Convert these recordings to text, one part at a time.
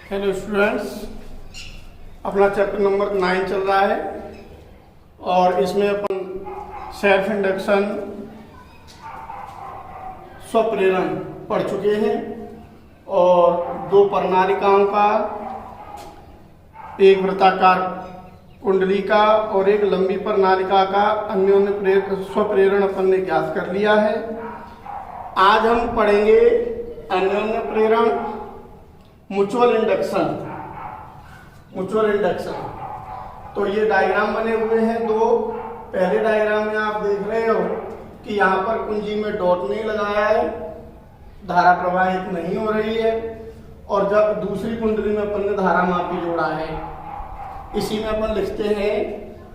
Hello students, अपना chapter number 9 चल रहा है और इसमें अपन सेल्फ इंडक्शन स्वप्रेरण पढ़ चुके हैं और दो प्रणालिकाओं का, एक वृत्ताकार कुंडली का और एक लंबी प्रणालिका का अन्योन्य स्वप्रेरण अपन ने ज्ञात कर लिया है। आज हम पढ़ेंगे अन्योन्य प्रेरण, म्यूचुअल इंडक्शन। तो ये डायग्राम बने हुए हैं दो। पहले डायग्राम में आप देख रहे हो कि यहाँ पर कुंजी में डॉट नहीं लगाया है, धारा प्रवाहित नहीं हो रही है, और जब दूसरी कुंडली में अपन ने धारा मापी जोड़ा है, इसी में अपन लिखते हैं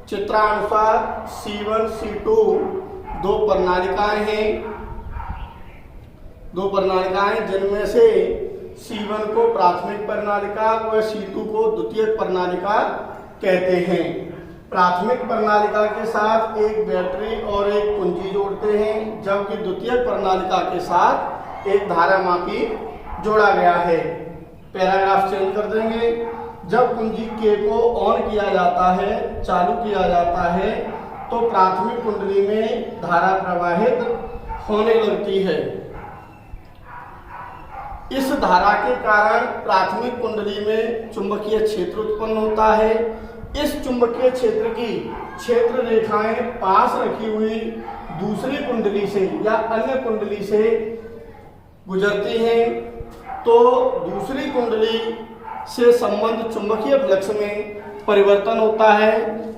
चित्रानुसार C1 C2 दो प्रणालिकाएं जिनमें से C1 को प्राथमिक प्रणालिका और C2 को द्वितीयक प्रणालिका कहते हैं। प्राथमिक प्रणालिका के साथ एक बैटरी और एक कुंजी जोड़ते हैं, जबकि द्वितीयक प्रणालिका के साथ एक धारा मापी जोड़ा गया है। पैराग्राफ चेंज कर देंगे। जब कुंजी K को ऑन किया जाता है, चालू किया जाता है, तो प्राथमिक कुंडली में धारा प्रवाहित होने लगती है। इस धारा के कारण प्राथमिक कुंडली में चुंबकीय क्षेत्र उत्पन्न होता है। इस चुंबकीय क्षेत्र की क्षेत्र रेखाएं पास रखी हुई दूसरी कुंडली से या अन्य कुंडली से गुजरती हैं, तो दूसरी कुंडली से संबंध चुंबकीय फ्लक्स में परिवर्तन होता है,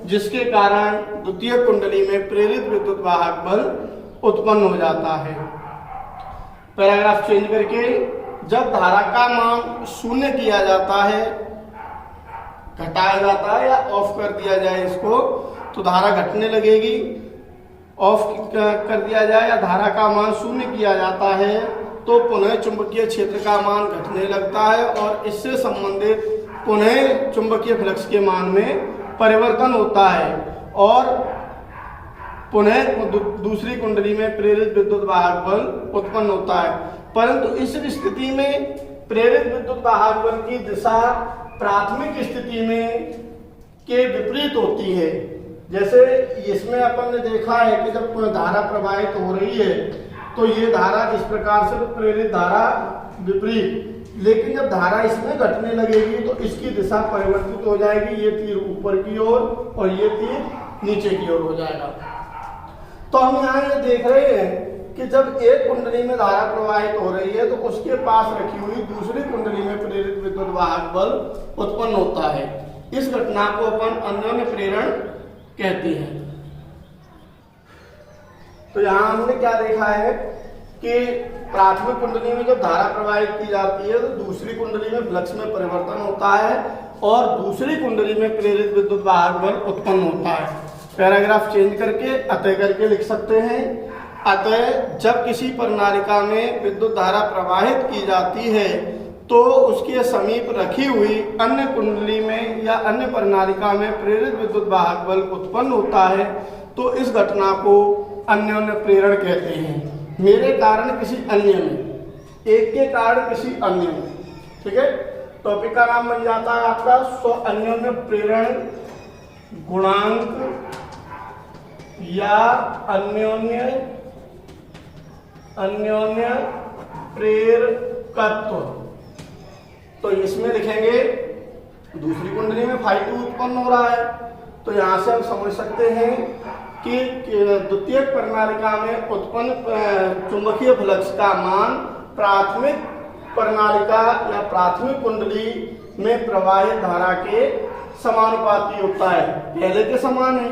जिसके कारण द्वितीय कुंडली में प्रेरित विद्युत वाहक बल उत्पन्न हो जाता है। पैराग्राफ चेंज करके, जब धारा का मान शून्य किया जाता है, घटाया जाता है या ऑफ कर दिया जाए इसको, तो धारा घटने लगेगी। ऑफ कर दिया जाए या धारा का मान शून्य किया जाता है, तो पुनः चुंबकीय क्षेत्र का मान घटने लगता है और इससे संबंधित पुनः चुंबकीय फ्लक्स के मान में परिवर्तन होता है और पुनः दूसरी कुंडली में प्रेरित विद्युत वाहक बल उत्पन्न होता है। परंतु इस स्थिति में प्रेरित विद्युत वाहक बल की दिशा प्राथमिक स्थिति में के विपरीत होती है। जैसे इसमें अपन ने देखा है कि जब कोई धारा प्रवाहित हो रही है तो ये धारा इस प्रकार से प्रेरित धारा विपरीत, लेकिन जब धारा इसमें घटने लगेगी तो इसकी दिशा परिवर्तित हो जाएगी। ये तीर ऊपर की ओर और ये तीर नीचे की ओर हो जाएगा। तो हम यहाँ ये देख रहे हैं कि जब एक कुंडली में धारा प्रवाहित हो रही है तो उसके पास रखी हुई दूसरी कुंडली में प्रेरित विद्युत वाहक बल उत्पन्न होता है। इस घटना को अपन अन्योन्य प्रेरण कहते हैं। तो यहाँ हमने क्या देखा है कि प्राथमिक कुंडली में जब धारा प्रवाहित की जाती है तो दूसरी कुंडली में फ्लक्स में परिवर्तन होता है और दूसरी कुंडली में प्रेरित विद्युत वाहक बल उत्पन्न होता है। पैराग्राफ चेंज करके अतः करके लिख सकते हैं। अतः जब किसी प्रणालिका में विद्युत धारा प्रवाहित की जाती है तो उसके समीप रखी हुई अन्य कुंडली में या अन्य प्रणालिका में प्रेरित विद्युत वाहक बल उत्पन्न होता है, तो इस घटना को अन्योन्य प्रेरण कहते हैं। मेरे कारण किसी अन्य में, एक के कारण किसी अन्य में, ठीक है। टॉपिक का नाम बन जाता है आपका स्व अन्योन्य प्रेरण गुणांक या अन्योन्य प्रेरकत्व। तो इसमें लिखेंगे दूसरी कुंडली में Φ2 उत्पन्न हो रहा है, तो यहाँ से हम समझ सकते हैं कि द्वितीयक प्रणालिका में उत्पन्न चुंबकीय फ्लक्स का मान प्राथमिक प्रणालिका या प्राथमिक कुंडली में प्रवाहित धारा के समानुपाती होता है। पहले के समान है।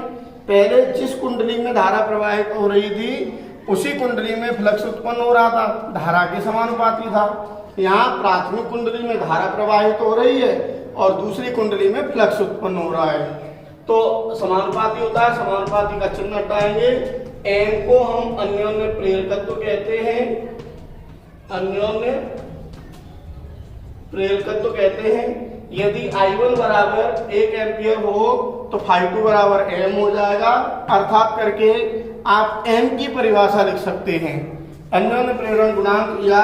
पहले जिस कुंडली में धारा प्रवाहित हो रही थी उसी कुंडली में फ्लक्स उत्पन्न हो रहा था, धारा के समानुपाती था। यहाँ प्राथमिक कुंडली में धारा प्रवाहित हो रही है और दूसरी कुंडली में फ्लक्स उत्पन्न हो रहा है, तो समानुपाती होता है। समानुपाती का चिन्ह हटाएंगे। एन को हम अन्योन्य प्रेरकत्व कहते हैं, अन्योन्य प्रेरकत्व कहते हैं। यदि I1 बराबर 1 एम्पियर हो तो Φ2 बराबर m हो जाएगा। अर्थात करके आप m की परिभाषा लिख सकते हैं। अन्योन्य प्रेरण गुणांक या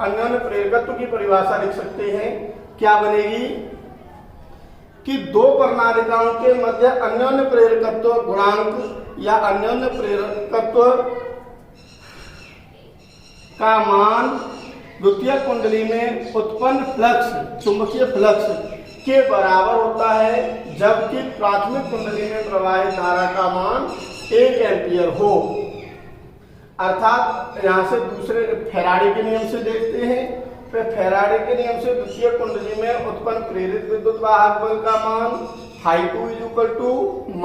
अन्योन्य प्रेरकत्व की परिभाषा लिख सकते हैं क्या बनेगी कि दो प्रणालिकाओं के मध्य अन्योन्य प्रेरकत्व गुणांक या अन्योन्य प्रेरकत्व का मान द्वितीय कुंडली में उत्पन्न फ्लक्स चुंबकीय फ्लक्स के बराबर होता है, जबकि प्राथमिक कुंडली में प्रवाहित धारा का मान 1 एम्पियर हो। अर्थात यहाँ से दूसरे फैराडे के नियम से देखते हैं। फिर फैराडे के नियम से द्वितीय कुंडली में उत्पन्न प्रेरित विद्युत वाहक बल का मान φ2 −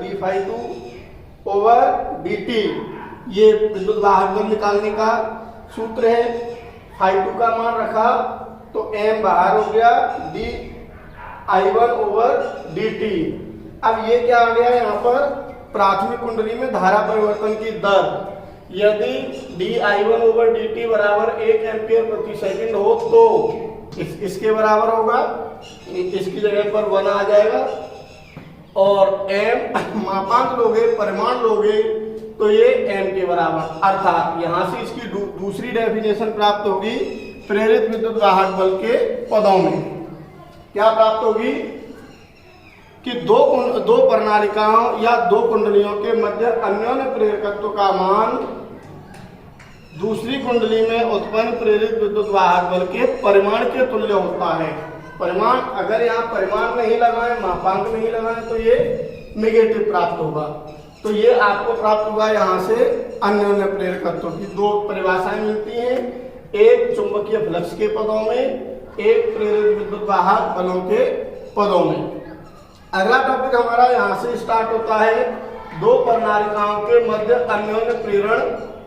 dφ2/dt। ये विद्युत वाहक बल निकालने का सूत्र है। φ2 का मान रखा तो m बाहर हो गया, dI1/dt। अब ये क्या आ गया यहाँ पर प्राथमिक कुंडली में धारा परिवर्तन की दर। यदि dI1/dt बराबर 1 एम्पियर प्रति सेकंड हो तो इसके बराबर होगा, इसकी जगह पर 1 आ जाएगा, और m मापांक लोगे, परिमाण लोगे तो ये m के बराबर। अर्थात यहां से इसकी दूसरी डेफिनेशन प्राप्त होगी प्रेरित विद्युत वाहक बल के पदों में। क्या प्राप्त होगी कि दो प्रणालिकाओं या दो कुंडलियों के मध्य अन्योन्य प्रेरकत्व का मान दूसरी कुंडली में उत्पन्न प्रेरित विद्युत वाहक बल के परिमाण के तुल्य होता है। परिमाण, अगर यहाँ परिमाण नहीं लगाए, मापांक नहीं लगाए तो ये नेगेटिव प्राप्त होगा। तो ये आपको प्राप्त हुआ यहाँ से अन्योन्य प्रेरकत्व की दो परिभाषाएं मिलती हैं, एक चुंबकीय फ्लक्स के पदों में, एक प्रेरित विद्युत वाहक बलों के पदों में। अगला टॉपिक हमारा यहाँ से स्टार्ट होता है दो प्रणालिकाओं के मध्य अन्योन्य प्रेरण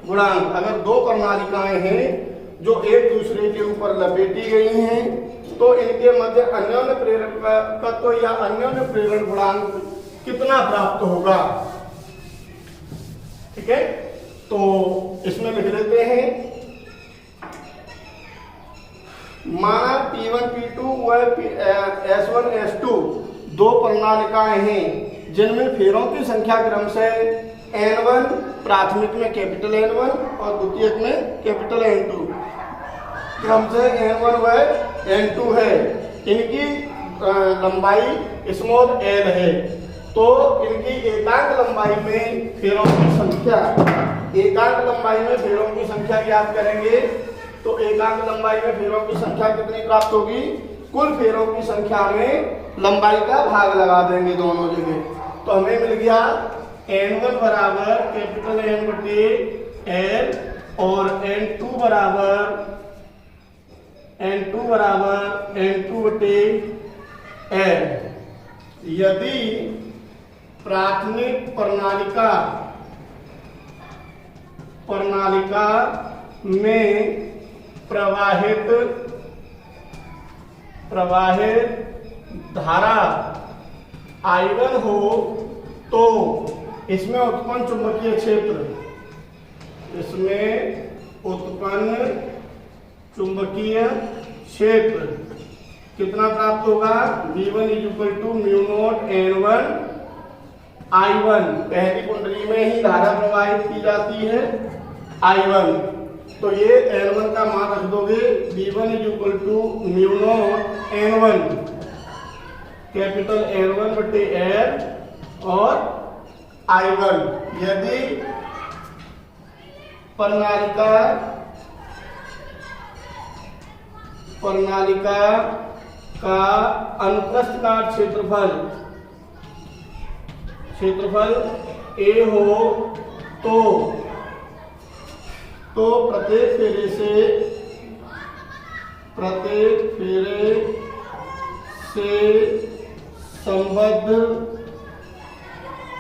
गुणांक। अगर दो प्रणालिकाएं हैं जो एक दूसरे के ऊपर लपेटी गई हैं तो इनके मध्य अन्योन्य प्रेरकत्व या अन्योन्य प्रेरण गुणांक कितना प्राप्त होगा। ठीक है, तो इसमें लिख लेते हैं, माना P1 P2 व S1 S2 दो प्रणालिकाएं हैं जिनमें फेरों की संख्या क्रमशः N1 प्राथमिक में कैपिटल N1 और द्वितीयक में कैपिटल N2 क्रमशः N1 व N2 है। इनकी लंबाई स्मॉल l है, तो इनकी एकांक लंबाई में फेरों की संख्या, एकांक लंबाई में फेरों की संख्या ज्ञात करेंगे तो एकांक लंबाई में फेरों की संख्या कितनी प्राप्त होगी, कुल फेरों की संख्या में लंबाई का भाग लगा देंगे दोनों जगह। तो हमें मिल गया N1 बराबर कैपिटल N बटे L और N2 बराबर N2 बटे L। यदि प्राथमिक प्रणालिका में प्रवाहित धारा I1 हो तो इसमें उत्पन्न चुंबकीय क्षेत्र कितना प्राप्त होगा, V1 = μ0 N1 I1। पहली कुंडली में ही धारा प्रवाहित की जाती है I1, तो ये N1 का मान रख दोगे, V1 = μ0 N1 कैपिटल N1 बटे L और I1। यदि प्रणालिका का अनुप्रस्थ काट क्षेत्रफल A हो तो प्रत्येक फेरे से संबद्ध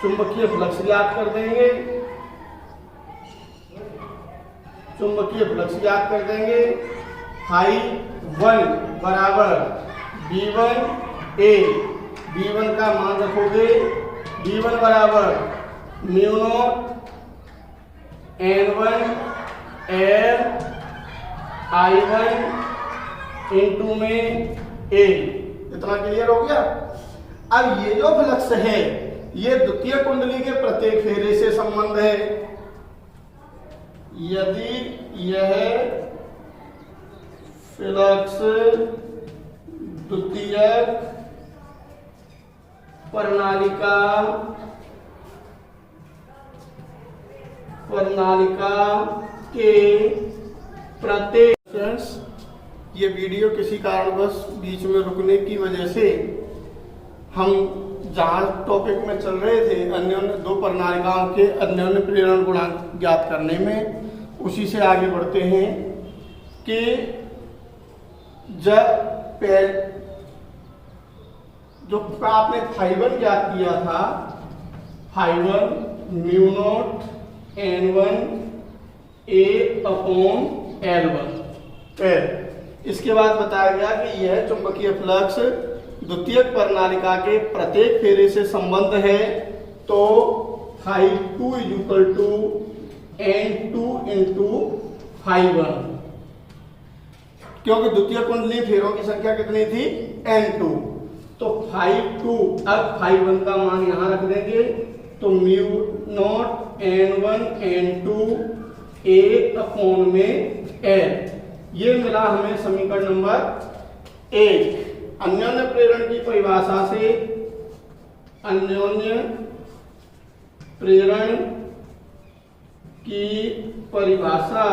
चुंबकीय फ्लक्स ज्ञात कर देंगे, φ1 बराबर V1A, V1 का मान रखोगे, V1 बराबर μ0 N1 L I1 इंटू में A। इतना क्लियर हो गया। अब ये जो फ्लक्स है ये द्वितीय कुंडली के प्रत्येक फेरे से संबंध है। यदि यह फ्लक्स द्वितीयक प्रणालिका के प्रत्येक। ये वीडियो किसी कारणवश बीच में रुकने की वजह से हम जहाँ टॉपिक में चल रहे थे अन्योन्य दो प्रणालिकाओं के अन्योन्य प्रेरण गुणांक ज्ञात करने में, उसी से आगे बढ़ते हैं कि जब जो आपने फाइबर ज्ञात किया था, fibre mu naught N1 A/L1। इसके बाद बताया गया कि यह चुंबकीय फ्लक्स द्वितीयक प्रणालिका के प्रत्येक फेरे से संबंध है, तो φ2 = N2 × φ1, क्योंकि द्वितीय कुंडली फेरों की संख्या कितनी थी? N2। तो φ2, अब φ1 का मान यहां रख देंगे, तो mu naught N1 N2 A/L। ये मिला हमें समीकरण नंबर 1। अन्योन्य प्रेरण की परिभाषा से, अन्योन्य प्रेरण की परिभाषा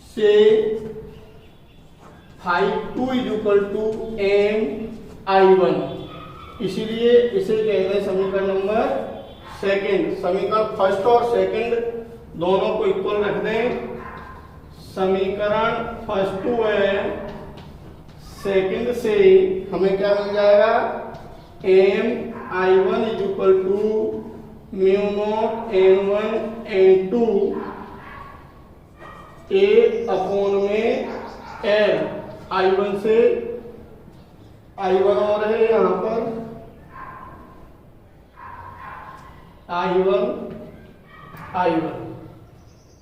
से φ2 = MI1, इसीलिए इसे कहते हैं समीकरण नंबर 2। समीकरण फर्स्ट और सेकंड दोनों को इक्वल रख दें। समीकरण फर्स्ट है, सेकंड से हमें क्या मिल जाएगा? MI1 = mu naught N1 N2 A/L। I1 से I1 और है यहाँ पर, I1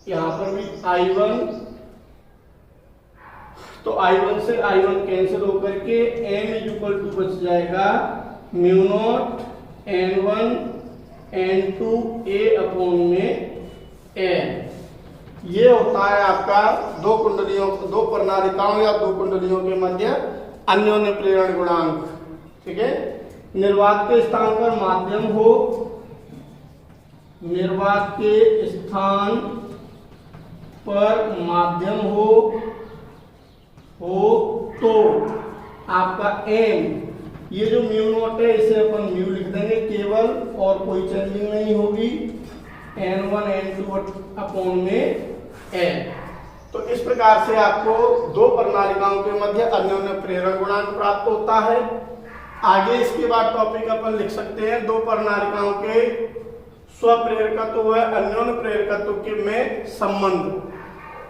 यहाँ पर भी I1, तो I1 से I1 कैंसिल होकर के M = बच जाएगा mu naught N1 N2 A/L। ये होता है आपका दो प्रणालिकाओं या दो कुंडलियों के मध्य अन्योन्य प्रेरण गुणांक। ठीक है। निर्वात के स्थान पर माध्यम हो, निर्वात के स्थान पर माध्यम हो तो आपका M, ये जो म्यू नॉट है इसे अपन म्यू लिख देंगे केवल, और कोई चेंजिंग नहीं होगी, N1 N2/L। तो इस प्रकार से आपको दो प्रणालिकाओं के मध्य अन्योन्य प्रेरण गुणांक प्राप्त होता है। आगे इसके बाद टॉपिक अपन लिख सकते हैं दो प्रणालिकाओं के स्वप्रेरकत्व व अन्योन्य प्रेरकत्व के में संबंध।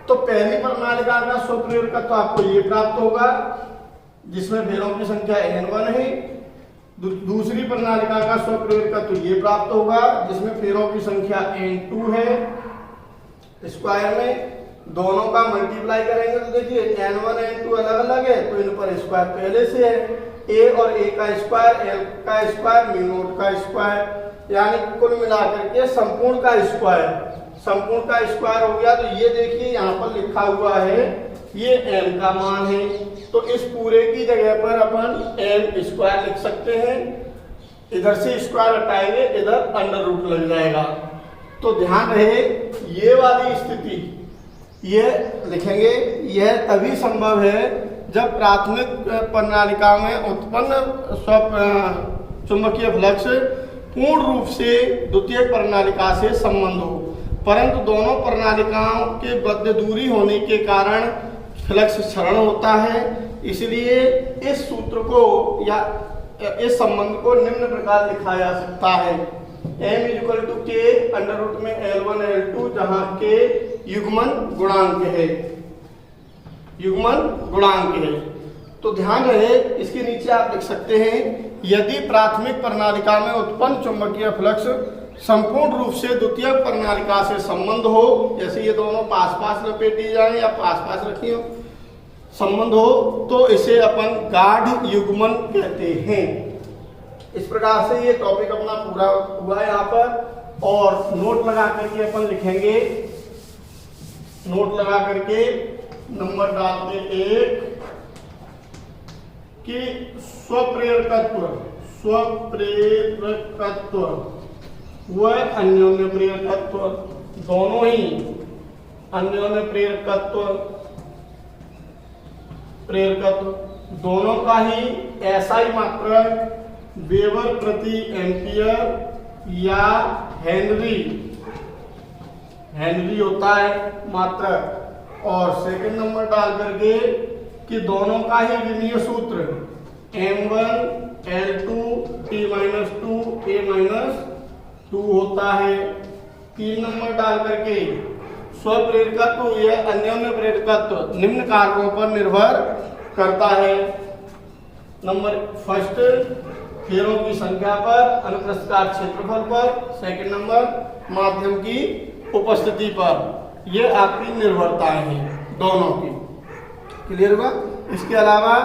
तो पहली प्रणालिका का स्वप्रेरकत्व आपको ये प्राप्त होगा जिसमें फेरों की संख्या N1 है। दूसरी प्रणालिका का स्वप्रेरकत्व ये प्राप्त होगा जिसमें फेरों की संख्या N2 है। स्क्वायर में दोनों का मल्टीप्लाई करेंगे तो देखिए N1 N2 अलग अलग है, तो इन पर स्क्वायर पहले से है। A और A का स्क्वायर, L का स्क्वायर, म्यू नॉट का स्क्वायर, यानी कुल मिलाकर के संपूर्ण का स्क्वायर हो गया। तो ये देखिए यहाँ पर लिखा हुआ है ये m का मान है, तो इस पूरे की जगह पर अपन m स्क्वायर लिख सकते हैं। इधर से स्क्वायर हटाएंगे, इधर अंडर रूट लग जाएगा। तो ध्यान रहे ये वाली स्थिति ये लिखेंगे, यह तभी संभव है जब प्राथमिक प्रणालिका में उत्पन्न चुंबकीय फ्लक्स पूर्ण रूप से द्वितीयक प्रणालिका से संबंध हो, परंतु दोनों प्रणालिकाओं के मध्य दूरी होने के कारण फ्लक्स क्षरण होता है। इसलिए इस सूत्र को या इस संबंध को निम्न प्रकार लिखा जा सकता है, m = k अंडर रूट में L1 L2, जहां k युग्मन गुणांक है। तो ध्यान रहे इसके नीचे आप लिख सकते हैं यदि प्राथमिक प्रणालिका में उत्पन्न चुंबकीय फ्लक्स संपूर्ण रूप से द्वितीयक प्रणालिका से संबंध हो, जैसे ये दोनों पास पास लपेटी जाए या पास पास रखी हो, संबंध हो, तो इसे अपन गाढ़ युग्मन कहते हैं। इस प्रकार से ये टॉपिक अपना पूरा हुआ है यहाँ पर, और नोट लगा करके अपन लिखेंगे, नोट लगा करके नंबर डालते 1, कि स्वप्रेरकत्व व अन्योन्य प्रेरकत्व, दोनों ही अन्योन्य प्रेरकत्व दोनों का ही एसआई मात्रक वेबर प्रति एम्पियर या हेनरी होता है मात्रक। और सेकंड नंबर डाल करके कि दोनों का ही विमीय सूत्र M1 L2 T-2 A-2 होता है। 3 नंबर डाल करके स्वप्रेरकत्व या अन्योन्य प्रेरकत्व निम्न कारकों पर निर्भर करता है। नंबर फर्स्ट, फेरों की संख्या पर, अनुप्रस्थ क्षेत्रफल पर। सेकंड नंबर, माध्यम की उपस्थिति पर। ये आपकी निर्भरताएं हैं दोनों की। क्लियर हुआ? इसके अलावा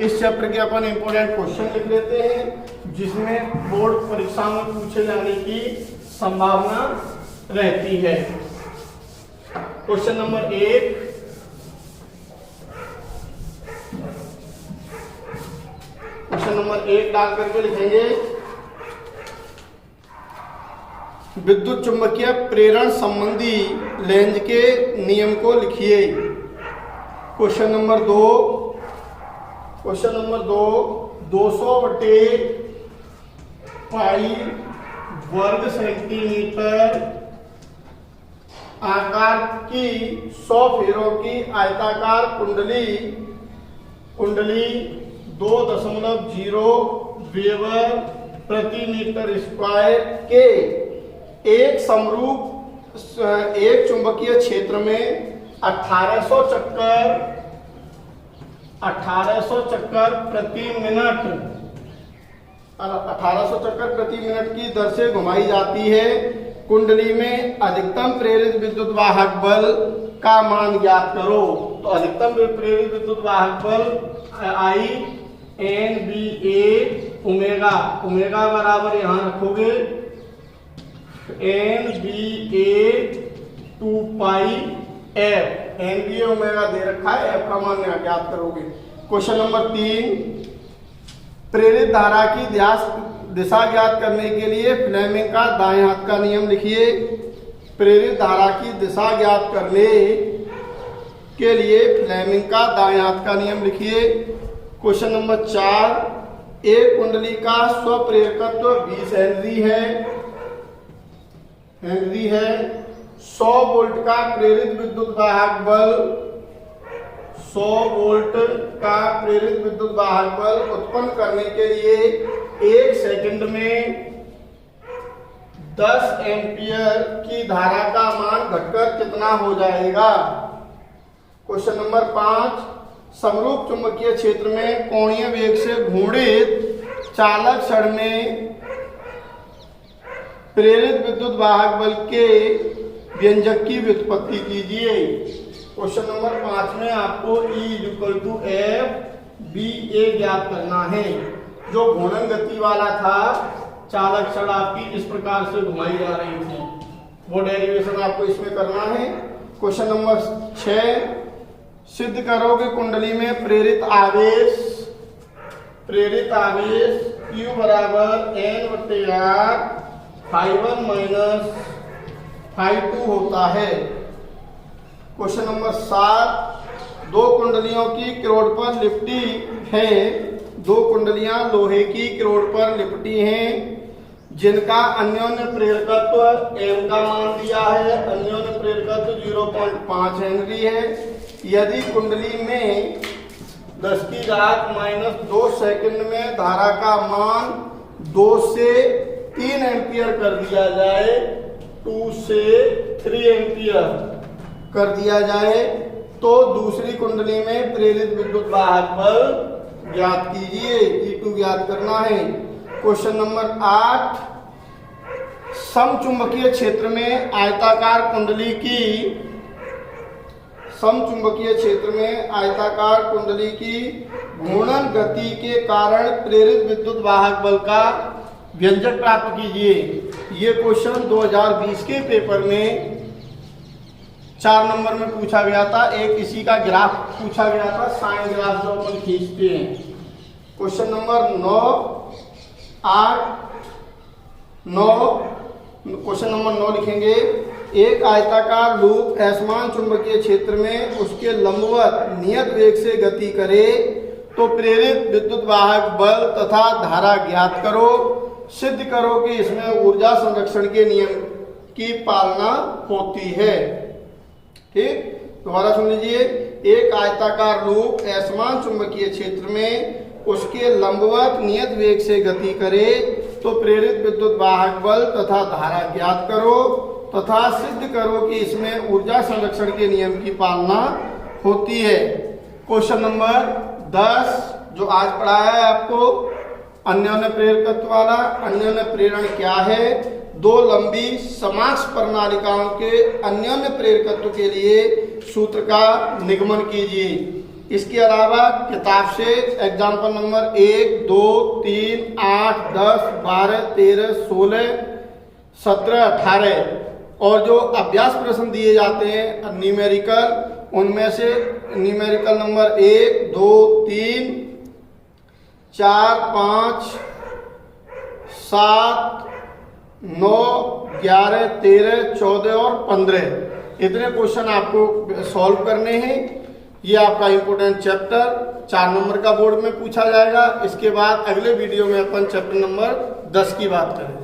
इस चैप्टर के अपन इंपोर्टेंट क्वेश्चन लिख लेते हैं जिसमें बोर्ड परीक्षा में पूछे जाने की संभावना रहती है। क्वेश्चन नंबर 1, क्वेश्चन नंबर 1 डाल करके लिखेंगे विद्युत चुंबकीय प्रेरण संबंधी लेंज के नियम को लिखिए। क्वेश्चन नंबर 2, 200 बटे पाई वर्ग सेंटीमीटर आकार की 100 फेरों की आयताकार कुंडली 2.0 वेबर प्रति मीटर स्क्वायर के एक समरूप एक चुंबकीय क्षेत्र में 1800 चक्कर प्रति मिनट की दर से घुमाई जाती है। कुंडली में अधिकतम प्रेरित विद्युत वाहक बल का मान ज्ञात करो। तो अधिकतम प्रेरित विद्युत वाहक बल I N B A omega बराबर यहाँ रखोगे N B A 2 pi F. N B A omega दे रखा है, एफ का मान ज्ञात करोगे। क्वेश्चन नंबर 3, प्रेरित धारा की दिशा ज्ञात करने के लिए फ्लेमिंग का दाएं हाथ का नियम लिखिए। प्रेरित धारा की दिशा ज्ञात करने के लिए फ्लेमिंग का दाएं हाथ का नियम लिखिए। क्वेश्चन नंबर 4, एक कुंडली का स्वप्रेरकत्व 20 हेनरी है। 100 वोल्ट का प्रेरित विद्युत वाहक बल 100 वोल्ट का प्रेरित विद्युत वाहक बल उत्पन्न करने के लिए 1 सेकंड में 10 एम्पियर की धारा का मान घटकर कितना हो जाएगा। क्वेश्चन नंबर 5, समरूप चुंबकीय क्षेत्र में कोणीय वेग से घूर्णित चालक छड़ में प्रेरित विद्युत वाहक बल के व्यंजक की व्युत्पत्ति कीजिए। क्वेश्चन नंबर 5 में आपको E=F/BA ज्ञात करना है। जो घूर्णन गति वाला था, चालक छड़ आपकी इस प्रकार से घुमाई जा रही थी, वो डेरिवेशन आपको इसमें करना है। क्वेश्चन नंबर 6, सिद्ध करो कि कुंडली में प्रेरित आवेश Q बराबर N/R ∅1 माइनस ∅2 होता है। क्वेश्चन नंबर 7, दो कुंडलियों की क्रोड पर लिपटी है। दो कुंडलियां लोहे की क्रोड पर लिपटी हैं जिनका अन्योन्य प्रेरकत्व M का मान दिया है। अन्योन्य प्रेरकत्व 0.5 हेनरी है। यदि कुंडली में 10⁻⁻2 सेकंड में धारा का मान 2 से 3 एम्पियर कर दिया जाए, 2 से 3 एम्पियर कर दिया जाए, तो दूसरी कुंडली में प्रेरित विद्युत वाहक बल ज्ञात कीजिए। E2 ज्ञात करना है। क्वेश्चन नंबर 8, समचुंबकीय क्षेत्र में आयताकार कुंडली की घूर्णन गति के कारण प्रेरित विद्युत वाहक बल का व्यंजक प्राप्त कीजिए। ये क्वेश्चन 2020 के पेपर में 4 नंबर में पूछा गया था। एक इसी का ग्राफ पूछा गया था, साइन ग्राफ जो अपन खींचते हैं, क्वेश्चन नंबर 9, 8, 9, क्वेश्चन नंबर 9 लिखेंगे। एक आयताकार लूप असमान चुंबकीय क्षेत्र में उसके लंबवत नियत वेग से गति करे तो प्रेरित विद्युत वाहक बल तथा धारा ज्ञात करो। सिद्ध करो कि इसमें ऊर्जा संरक्षण के नियम की पालना होती है। ठीक, दोबारा सुन लीजिए। एक आयताकार लूप असमान चुंबकीय क्षेत्र में उसके लंबवत नियत वेग से गति करे तो प्रेरित विद्युत वाहक बल तथा धारा ज्ञात करो तथा सिद्ध करो कि इसमें ऊर्जा संरक्षण के नियम की पालना होती है। क्वेश्चन नंबर 10 जो आज पढ़ाया है आपको, अन्योन्य प्रेरकत्व वाला। अन्योन्य प्रेरण क्या है? दो लंबी समाक्ष प्रणालिकाओं के अन्योन्य प्रेरकत्व के लिए सूत्र का निगमन कीजिए। इसके अलावा किताब से एग्जाम्पल नंबर 1, 2, 3, 8, 10, 12, 13, 16, 17, 18 और जो अभ्यास प्रश्न दिए जाते हैं न्यूमेरिकल, उनमें से न्यूमेरिकल नंबर 1, 2, 3, 4, 5, 7, 9, 11, 13, 14 और 15 इतने क्वेश्चन आपको सॉल्व करने हैं। ये आपका इंपोर्टेंट चैप्टर 4 नंबर का बोर्ड में पूछा जाएगा। इसके बाद अगले वीडियो में अपन चैप्टर नंबर 10 की बात करेंगे।